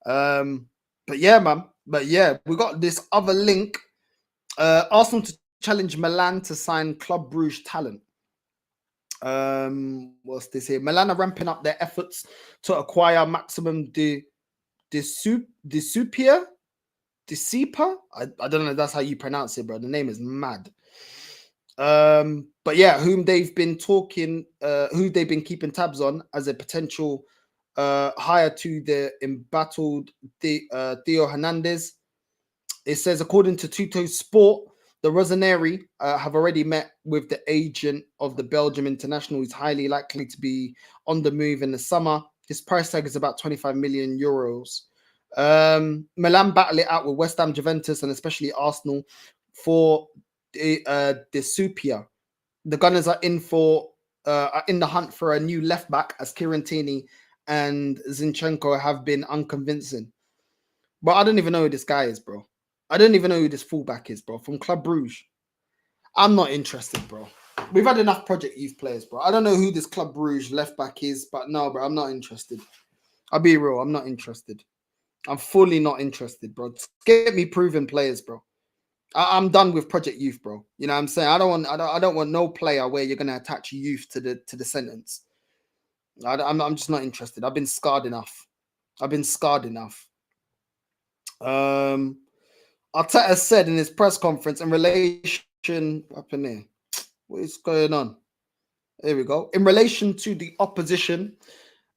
But yeah, man. But yeah, we got this other link. Arsenal to challenge Milan to sign Club Brugge talent. What's this here? Milan are ramping up their efforts to acquire Maximum de Supia. I don't know if that's how you pronounce it, bro. The name is mad. But yeah, who they've been keeping tabs on as a potential hire to the embattled Theo Hernandez. It says, according to Tutto Sport, the Rossoneri have already met with the agent of the Belgium international, who's highly likely to be on the move in the summer. His price tag is about 25 million euros. Milan battle it out with West Ham, Juventus, and especially Arsenal for De Supia. The Gunners are in the hunt for a new left back, as Kirantini and Zinchenko have been unconvincing. But I don't even know who this guy is, bro. I don't even know who this fullback is, bro. From Club Brugge. I'm not interested, bro. We've had enough Project Youth players, bro. I don't know who this Club Brugge left back is, but no, bro, I'm not interested. I'll be real. I'm not interested. I'm fully not interested, bro. Get me proven players, bro. I'm done with Project Youth, bro. You know what I'm saying? I don't want no player where you're gonna attach youth to the sentence. I'm just not interested. I've been scarred enough. Arteta said in his press conference in relation, what is going on? There we go. In relation to the opposition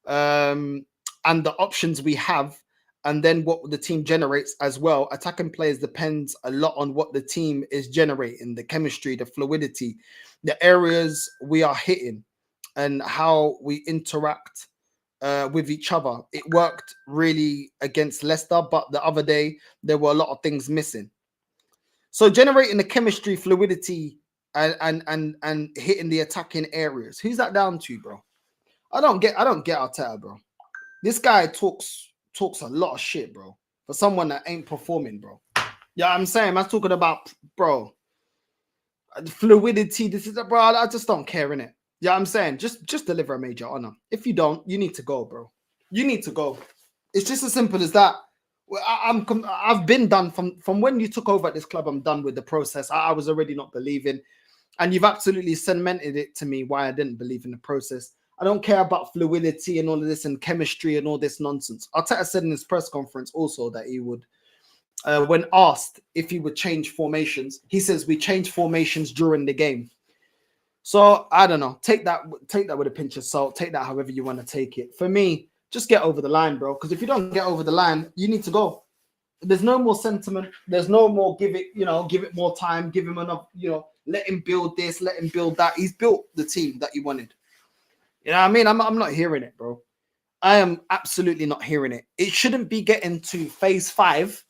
and the options we have, and then what the team generates as well, attacking players depends a lot on what the team is generating, the chemistry, the fluidity, the areas we are hitting, and how we interact with each other. It worked really against Leicester, but the other day there were a lot of things missing. So generating the chemistry, fluidity, and hitting the attacking areas. Who's that down to, bro? I don't get Arteta, bro. This guy talks a lot of shit, bro, for someone that ain't performing, bro. Yeah, I'm saying, I'm talking about, bro, fluidity. This is, bro, I just don't care, innit? Yeah, I'm saying, just deliver a major honor. If you don't, you need to go, bro. You need to go. It's just as simple as that. I've been done from when you took over at this club. I'm done with the process. I was already not believing, and you've absolutely cemented it to me why I didn't believe in the process. I don't care about fluidity and all of this and chemistry and all this nonsense. Arteta said in his press conference also that he would, when asked if he would change formations, he says we change formations during the game. So I don't know. Take that with a pinch of salt. Take that however you want to take it. For me, just get over the line, bro. Because if you don't get over the line, you need to go. There's no more sentiment. There's no more give it more time, give him enough, let him build this, let him build that. He's built the team that he wanted. You know what I mean? I'm not hearing it, bro. I am absolutely not hearing it. It shouldn't be getting to phase 5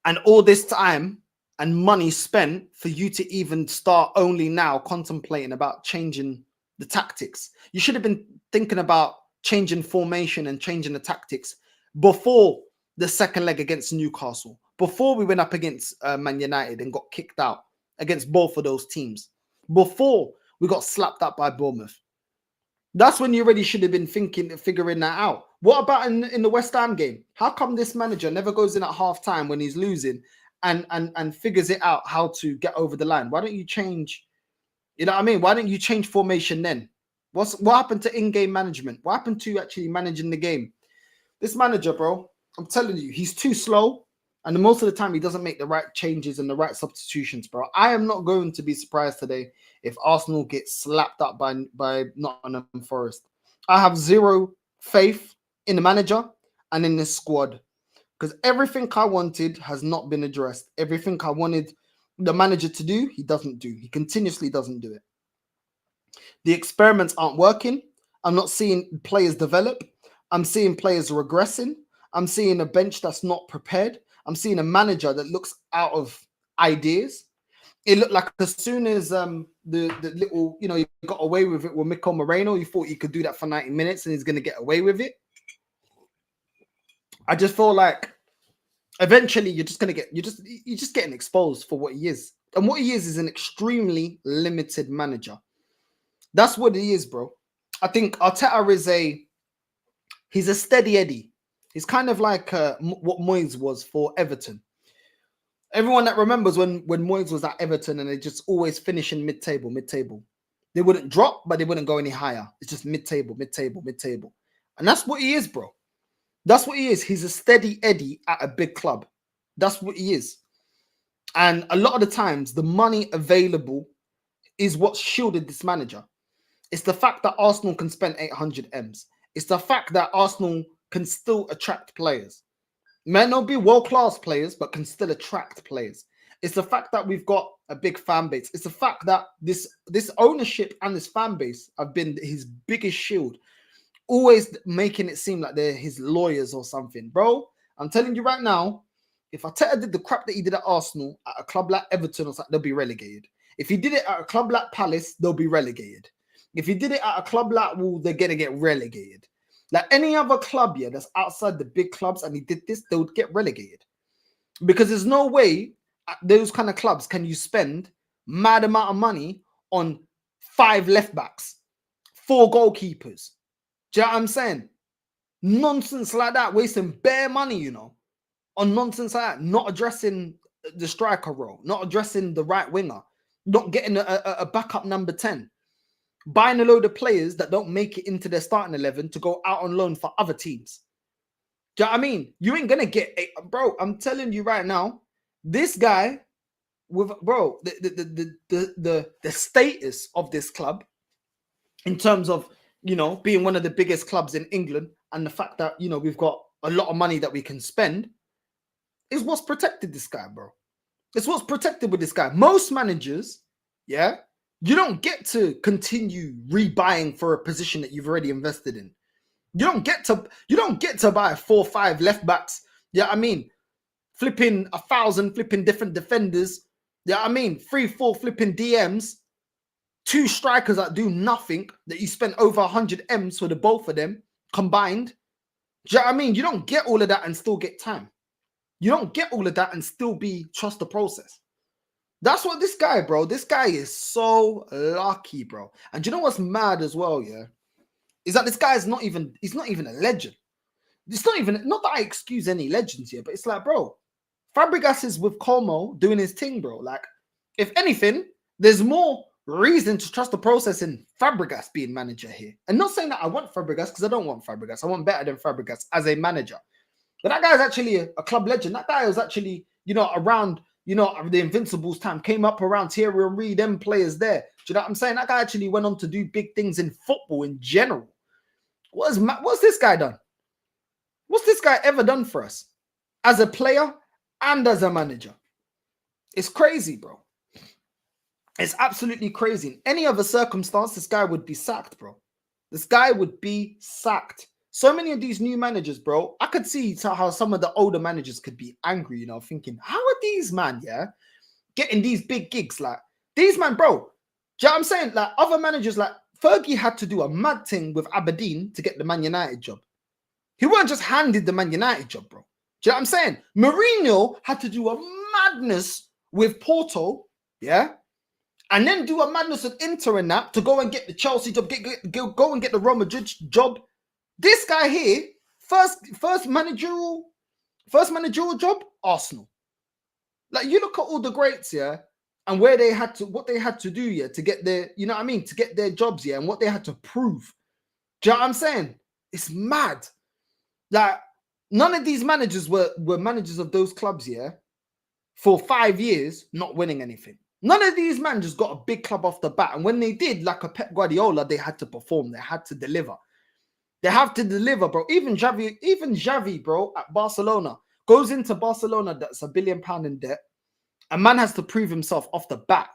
and all this time and money spent for you to even start only now contemplating about changing the tactics. You should have been thinking about changing formation and changing the tactics before the second leg against Newcastle, before we went up against Man United and got kicked out against both of those teams, before we got slapped up by Bournemouth. That's when you already should have been figuring that out. What about in the West Ham game? How come this manager never goes in at half-time when he's losing and figures it out how to get over the line? Why don't you change, you know what I mean? Why don't you change formation then? What happened to in-game management? What happened to actually managing the game? This manager, bro, I'm telling you, he's too slow. And most of the time, he doesn't make the right changes and the right substitutions, bro. I am not going to be surprised today if Arsenal get slapped up by Nottingham Forest. I have zero faith in the manager and in this squad because everything I wanted has not been addressed. Everything I wanted the manager to do, he doesn't do. He continuously doesn't do it. The experiments aren't working. I'm not seeing players develop. I'm seeing players regressing. I'm seeing a bench that's not prepared. I'm seeing a manager that looks out of ideas. It looked like as soon as the little, you got away with it with Mikel Moreno, you thought you could do that for 90 minutes and he's going to get away with it. I just feel like eventually you're just getting exposed for what he is. And what he is an extremely limited manager. That's what he is, bro. I think Arteta he's a steady Eddie. He's kind of like what Moyes was for Everton. Everyone that remembers when Moyes was at Everton and they just always finishing mid-table. They wouldn't drop, but they wouldn't go any higher. It's just mid-table. And that's what he is, bro. That's what he is. He's a steady Eddie at a big club. That's what he is. And a lot of the times, the money available is what shielded this manager. It's the fact that Arsenal can spend 800 M's. It's the fact that Arsenal can still attract players. May not be world-class players, but can still attract players. It's the fact that we've got a big fan base. It's the fact that this ownership and this fan base have been his biggest shield, always making it seem like they're his lawyers or something. Bro, I'm telling you right now, if Arteta did the crap that he did at Arsenal, at a club like Everton or something, they'll be relegated. If he did it at a club like Palace, they'll be relegated. If he did it at a club like Wolves, they're going to get relegated. Like any other club, yeah, that's outside the big clubs and he did this, they would get relegated. Because there's no way at those kind of clubs can you spend mad amount of money on 5 left backs, 4 goalkeepers. Do you know what I'm saying? Nonsense like that, wasting bare money, on nonsense like that, not addressing the striker role, not addressing the right winger, not getting a backup number 10. Buying a load of players that don't make it into their starting 11 to go out on loan for other teams. Do you know what I mean? You ain't going to get... Bro, I'm telling you right now, this guy, the status of this club, in terms of, being one of the biggest clubs in England, and the fact that, we've got a lot of money that we can spend, is what's protected this guy, bro. It's what's protected with this guy. Most managers, yeah, you don't get to continue rebuying for a position that you've already invested in. You don't get to buy 4 or 5 left backs. Yeah, I mean, flipping 1,000 flipping different defenders. Yeah, I mean, 3, 4 flipping DMs, 2 strikers that do nothing, that you spent over 100 M's for the both of them combined. Do you know what I mean? You don't get all of that and still get time. You don't get all of that and still trust the process. That's what this guy, bro. This guy is so lucky, bro. And do you know what's mad as well, yeah? Is that this guy is he's not even a legend. It's not that I excuse any legends here, but it's like, bro, Fabregas is with Como doing his thing, bro. Like, if anything, there's more reason to trust the process in Fabregas being manager here. And not saying that I want Fabregas, because I don't want Fabregas. I want better than Fabregas as a manager. But that guy is actually a club legend. That guy was actually, around, the Invincibles time, came up around Thierry Henry, them players there. Do you know what I'm saying? That guy actually went on to do big things in football in general. What's this guy done? What's this guy ever done for us as a player and as a manager? It's crazy, bro. It's absolutely crazy. In any other circumstance, this guy would be sacked, bro. This guy would be sacked. So many of these new managers, bro, I could see how some of the older managers could be angry, thinking, how are these man, getting these big gigs? Like, these man, bro, do you know what I'm saying? Like, other managers, like, Fergie had to do a mad thing with Aberdeen to get the Man United job. He weren't just handed the Man United job, bro. Do you know what I'm saying? Mourinho had to do a madness with Porto, and then do a madness with Inter and that to go and get the Chelsea job, go and get the Real Madrid job. This guy here, first managerial job, Arsenal. Like, you look at all the greats, and what they had to do, to get their, to get their jobs, and what they had to prove. Do you know what I'm saying? It's mad. Like, none of these managers were managers of those clubs, for 5 years, not winning anything. None of these men just got a big club off the bat. And when they did, like a Pep Guardiola, they had to perform. They had to deliver. They have to deliver, bro. Even Xavi, bro, at Barcelona, goes into Barcelona that's £1 billion in debt. And man has to prove himself off the bat.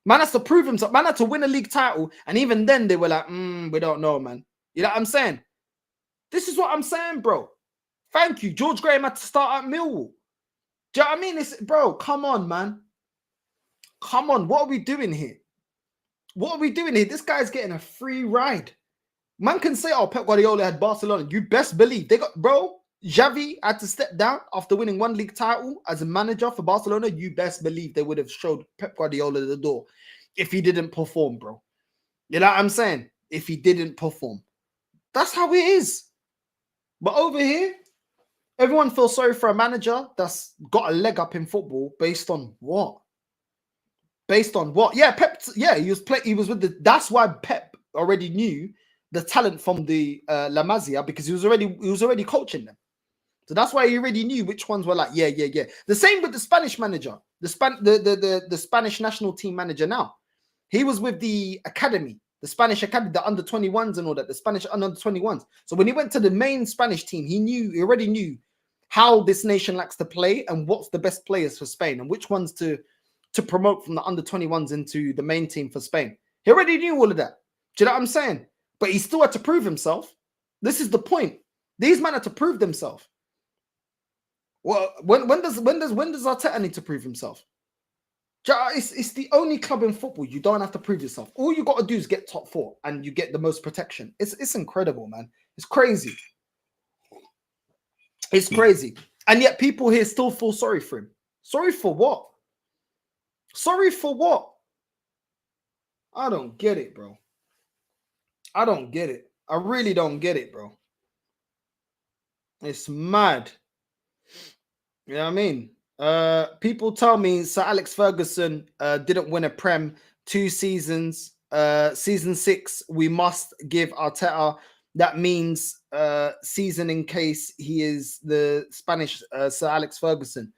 Man has to prove himself. Man had to win a league title. And even then, they were like, we don't know, man. You know what I'm saying? This is what I'm saying, bro. Thank you. George Graham had to start at Millwall. Do you know what I mean? Bro, come on, man. Come on. What are we doing here? What are we doing here? This guy's getting a free ride. Man can say, oh, Pep Guardiola had Barcelona. You best believe they got, bro, Xavi had to step down after winning one league title as a manager for Barcelona. You best believe they would have showed Pep Guardiola the door if he didn't perform, bro. You know what I'm saying? If he didn't perform. That's how it is. But over here, everyone feels sorry for a manager that's got a leg up in football based on what? Based on what? Yeah, Pep. Yeah, he was with the. That's why Pep already knew the talent from the La Masia, because he was already coaching them. So that's why he already knew which ones were like, yeah. The same with the Spanish manager, the Spanish national team manager now. He was with the academy, the Spanish academy, the under-21s and all that, the Spanish under-21s. So when he went to the main Spanish team, he already knew how this nation likes to play and what's the best players for Spain and which ones to promote from the under-21s into the main team for Spain. He already knew all of that. Do you know what I'm saying? But he still had to prove himself. This is the point. These men had to prove themselves. Well, when does Arteta need to prove himself? It's the only club in football you don't have to prove yourself. All you got to do is get top 4 and you get the most protection. It's incredible, man. It's crazy. It's crazy. And yet people here still feel sorry for him. Sorry for what? Sorry for what? I don't get it, bro. I don't get it. I really don't get it, bro. It's mad. You know what I mean? People tell me Sir Alex Ferguson didn't win a Prem 2 seasons. Season 6, we must give Arteta. That means season in case he is the Spanish Sir Alex Ferguson.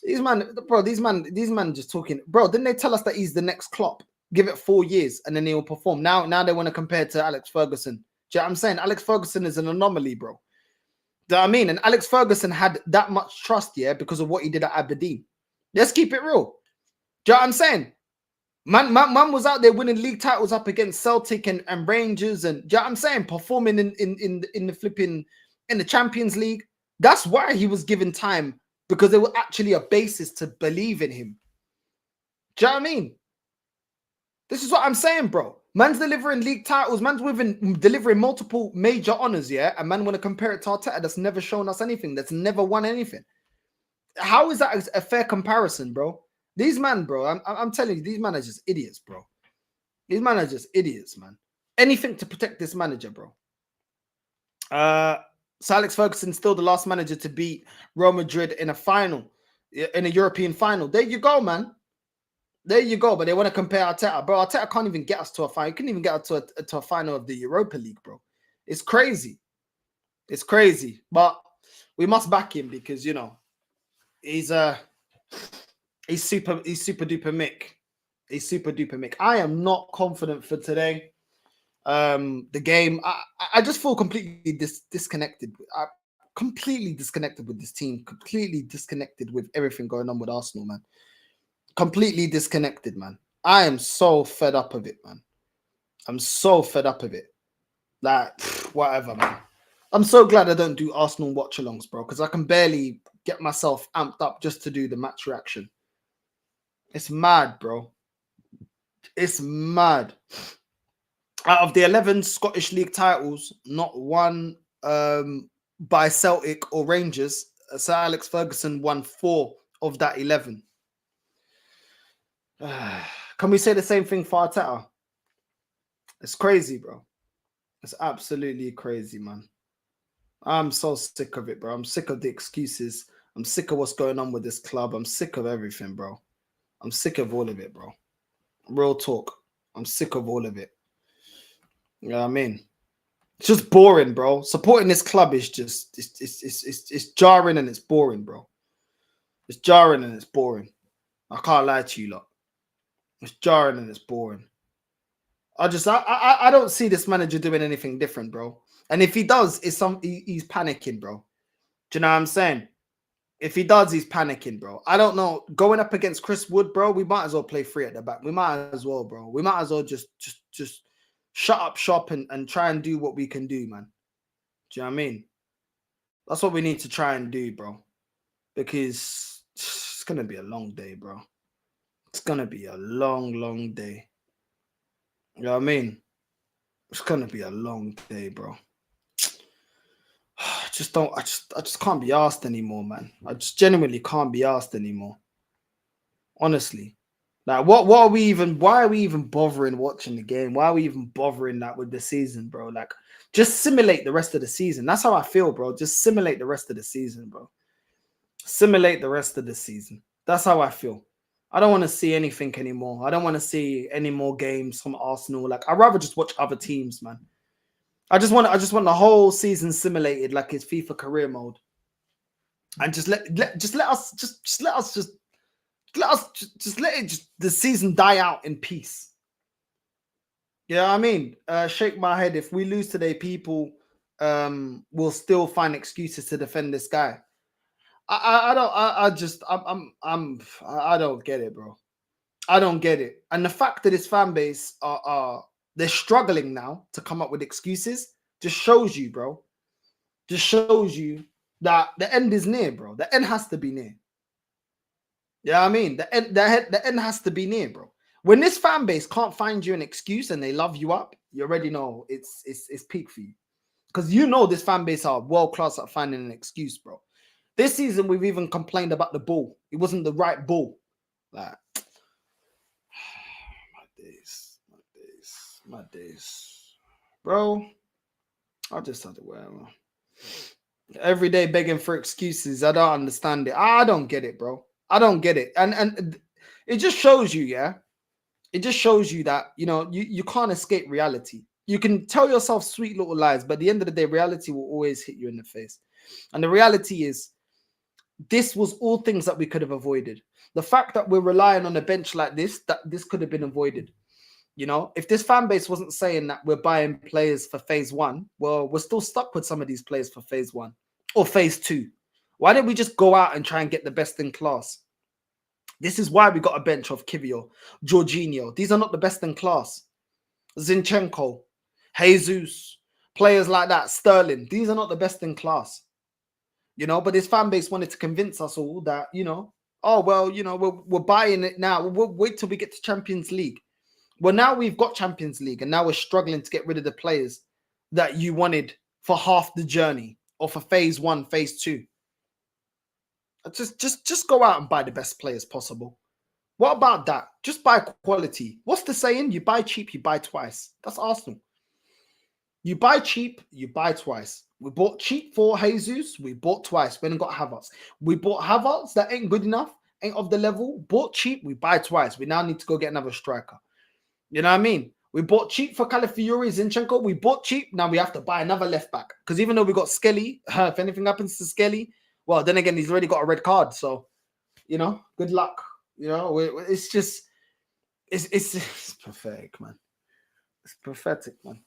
These man just talking. Bro, didn't they tell us that he's the next Klopp? Give it 4 years and then he will perform. Now they want to compare to Alex Ferguson. Do you know what I'm saying? Alex Ferguson is an anomaly, bro. Do you know what I mean? And Alex Ferguson had that much trust, because of what he did at Aberdeen. Let's keep it real. Do you know what I'm saying? Man was out there winning league titles up against Celtic and Rangers, and do you know what I'm saying? Performing in the Champions League. That's why he was given time, because there was actually a basis to believe in him. Do you know what I mean? This is what I'm saying, bro. Man's delivering league titles. Man's delivering multiple major honors, and man want to compare it to Arteta that's never shown us anything, that's never won anything. How is that a fair comparison, bro? These men, bro, I'm telling you, these men are just idiots, bro. These men are just idiots, man. Anything to protect this manager, bro. Sir Alex Ferguson still the last manager to beat Real Madrid in a final, in a European final. There you go, man. There you go. But they want to compare Arteta. Bro, Arteta can't even get us to a final. He couldn't even get us to a final of the Europa League, bro. It's crazy. It's crazy. But we must back him because, you know, he's super duper Mick. He's super duper Mick. I am not confident for today. The game, I just feel completely disconnected. Completely disconnected with this team. Completely disconnected with everything going on with Arsenal, man. Completely disconnected, man. I am so fed up of it, man. I'm so fed up of it. Like, whatever, man. I'm so glad I don't do Arsenal watch-alongs, bro, because I can barely get myself amped up just to do the match reaction. It's mad, bro. It's mad. Out of the 11 Scottish League titles, not one by Celtic or Rangers. Sir Alex Ferguson won 4 of that 11. Can we say the same thing for Arteta? It's crazy, bro. It's absolutely crazy, man. I'm so sick of it, bro. I'm sick of the excuses. I'm sick of what's going on with this club. I'm sick of everything, bro. I'm sick of all of it, bro. Real talk. I'm sick of all of it. You know what I mean? It's just boring, bro. Supporting this club is just it's jarring and it's boring, bro. It's jarring and it's boring. I can't lie to you lot. It's jarring and it's boring. I don't see this manager doing anything different, bro. And if he does, he's panicking, bro. Do you know what I'm saying? If he does, he's panicking, bro. I don't know. Going up against Chris Wood, bro, we might as well play 3 at the back. We might as well, bro. We might as well just shut up shop and try and do what we can do, man. Do you know what I mean? That's what we need to try and do, bro. Because it's going to be a long day, bro. It's going to be a long, long day. You know what I mean? It's going to be a long day, bro. I just can't be asked anymore, man. I just genuinely can't be asked anymore. Honestly. Like, why are we even bothering watching the game? Why are we even bothering that with the season, bro? Like, just simulate the rest of the season. That's how I feel, bro. Just simulate the rest of the season, bro. Simulate the rest of the season. That's how I feel. I don't want to see anything anymore. I don't want to see any more games from Arsenal. Like, I'd rather just watch other teams, man. I just want the whole season simulated like it's FIFA career mode, and just let the season die out in peace. You know what I mean? Shake my head. If we lose today, people will still find excuses to defend this guy. I don't get it, bro. I don't get it. And the fact that his fan base they're struggling now to come up with excuses just shows you, bro. Just shows you that the end is near, bro. The end has to be near. You know what I mean? The end has to be near, bro. When this fan base can't find you an excuse and they love you up, you already know it's peak for you. Because you know this fan base are world class at finding an excuse, bro. This season, we've even complained about the ball. It wasn't the right ball. Like, my days. Bro, I just had to wear them. Every day begging for excuses. I don't understand it. I don't get it, bro. I don't get it. And it just shows you, yeah? It just shows you that, you know, you can't escape reality. You can tell yourself sweet little lies, but at the end of the day, reality will always hit you in the face. And the reality is, this was all things that we could have avoided. The fact that we're relying on a bench like this, that this could have been avoided. You know, if this fan base wasn't saying that we're buying players for phase 1, well, we're still stuck with some of these players for phase 1 or phase 2. Why don't we just go out and try and get the best in class? This is why we got a bench of Kivio, Jorginho. These are not the best in class. Zinchenko, Jesus, players like that, Sterling. These are not the best in class. You know, but this fan base wanted to convince us all that, you know, oh, well, you know, we're buying it now. We'll wait till we get to Champions League. Well, now we've got Champions League and now we're struggling to get rid of the players that you wanted for half the journey or for phase 1, phase 2. Just go out and buy the best players possible. What about that? Just buy quality. What's the saying? You buy cheap, you buy twice. That's Arsenal. You buy cheap, you buy twice. We bought cheap for Jesus. We bought twice. We ain't got Havertz. We bought Havertz. That ain't good enough. ain't of the level. Bought cheap, we buy twice. We now need to go get another striker. You know what I mean? We bought cheap for Calafiori, Zinchenko. We bought cheap. Now we have to buy another left back. Because even though we got Skelly, if anything happens to Skelly, well, then again, he's already got a red card. So, you know, good luck. You know, it's just, it's pathetic, man. It's pathetic, man.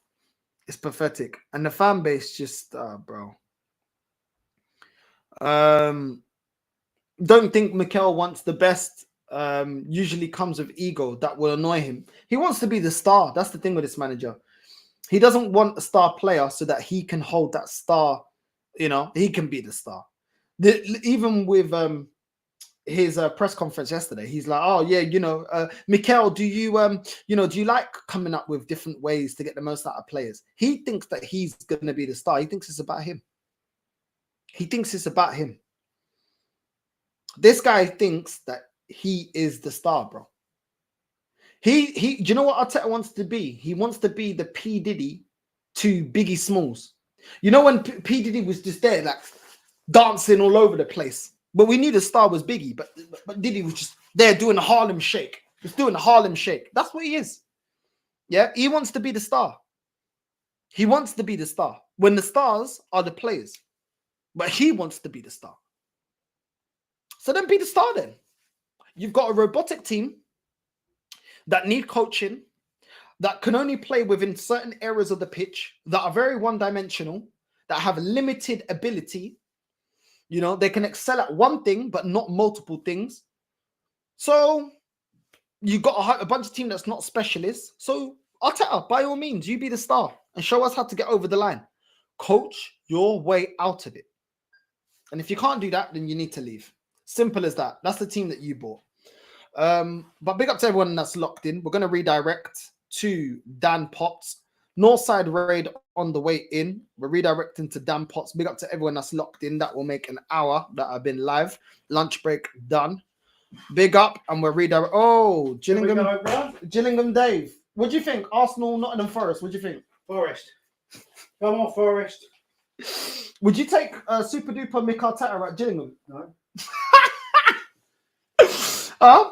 It's pathetic. And the fan base just, bro. Don't think Mikel wants the best. Usually comes with ego that will annoy him. He wants to be the star. That's the thing with this manager. He doesn't want a star player so that he can hold that star. You know, he can be the star. Even with his press conference yesterday, he's like, "Oh yeah, you know, Mikel, do you do you like coming up with different ways to get the most out of players?" He thinks that he's going to be the star. He thinks it's about him. He thinks it's about him. This guy thinks that he is the star, bro. Do you know what Arteta wants to be? He wants to be the P. Diddy to Biggie Smalls. You know when P. Diddy was just there, like dancing all over the place. But we knew the star was Biggie, but Diddy was just there doing the Harlem Shake. Just doing the Harlem Shake. That's what he is. Yeah, he wants to be the star. He wants to be the star. When the stars are the players. But he wants to be the star. So then be the star then. You've got a robotic team that need coaching, that can only play within certain areas of the pitch, that are very one-dimensional, that have limited ability. You know, they can excel at one thing, but not multiple things. So you've got a bunch of team that's not specialists. So Arteta, by all means, you be the star and show us how to get over the line. Coach your way out of it. And if you can't do that, then you need to leave. Simple as that. That's the team that you bought. But big up to everyone that's locked in. We're going to redirect to Dan Potts. Northside raid on the way in. We're redirecting to Dan Potts. Big up to everyone that's locked in. That will make an hour that I've been live. Lunch break done. Big up, and we're redirecting. Oh, Gillingham Dave. What do you think? Arsenal, Nottingham Forest. What do you think? Forest. Come on, Forest. Would you take Super Duper Mick Arteta at Gillingham? No.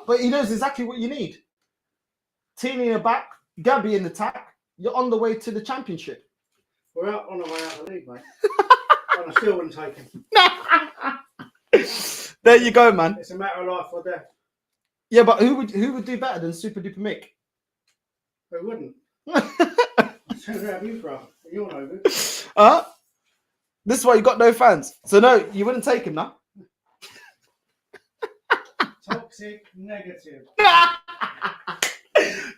But he knows exactly what you need. Teeny in the back, Gabby in the attack. You're on the way to the championship. We're on the way out of the league, mate. And I still wouldn't take him. There you go, man. It's a matter of life or death. Yeah, but who would do better than Super Duper Mick? Who wouldn't? So who have you from? You're no good. This is why you got no fans. So no, you wouldn't take him now. Toxic negative.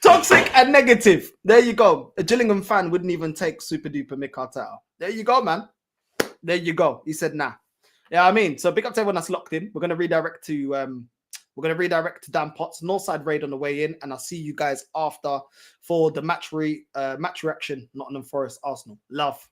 Toxic and negative. There you go. A Gillingham fan wouldn't even take Super Duper Mick Arteta. There you go, man. There you go. He said nah. Yeah, I mean, so big up to everyone that's locked in. We're gonna redirect to Dan Potts. Northside raid on the way in, and I'll see you guys after for the match reaction. Nottingham Forest Arsenal. Love.